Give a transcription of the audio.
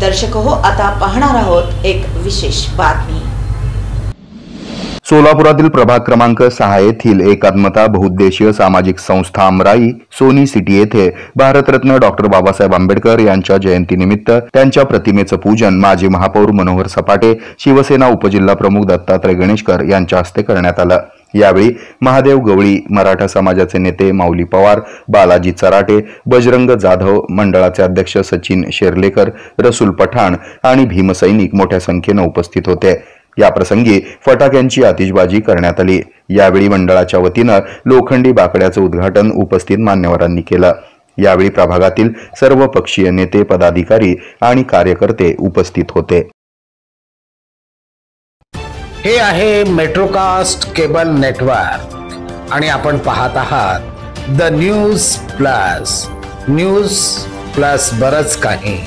दर्शक हो, आता पाहणार आहोत एक विशेष बातमी। सोलापुरातील प्रभाग क्रमांक 6 येथील एकात्मता बहुउद्देशीय सामाजिक संस्था अमराई सोनी सिटी येथे भारतरत्न डॉक्टर बाबासाहेब आंबेडकर यांच्या जयंतीनिमित्त त्यांच्या प्रतिमेचं पूजन माजी महापौर मनोहर सपाटे, शिवसेना उपजिल्हा प्रमुख दत्तात्रय गणेशकर यांच्या हस्ते करण्यात आलं। यावेळी महादेव गवळी, मराठा समाजाचे नेते माऊली पवार, बालाजी चराटे, बजरंग जाधव, मंडळाचे अध्यक्ष सचिन शेरलेकर, रसूल पठाण आणि भीमसैनिक मोठ्या संख्येने उपस्थित होते। या प्रसंगी फटाक्यांची आतिषबाजी करण्यात आली। यावेळी मंडळाच्या वतीनं लोखंडी बाकड्याचं उद्घाटन उपस्थित मान्यवरांनी केलं। यावेळी प्रभागातील सर्व पक्षीय नेते, पदाधिकारी आणि कार्यकर्ते उपस्थित होते। हे आहे मेट्रोकास्ट केबल नेटवर्क आणि आपण पाहत आहात द न्यूज प्लस बरच काही।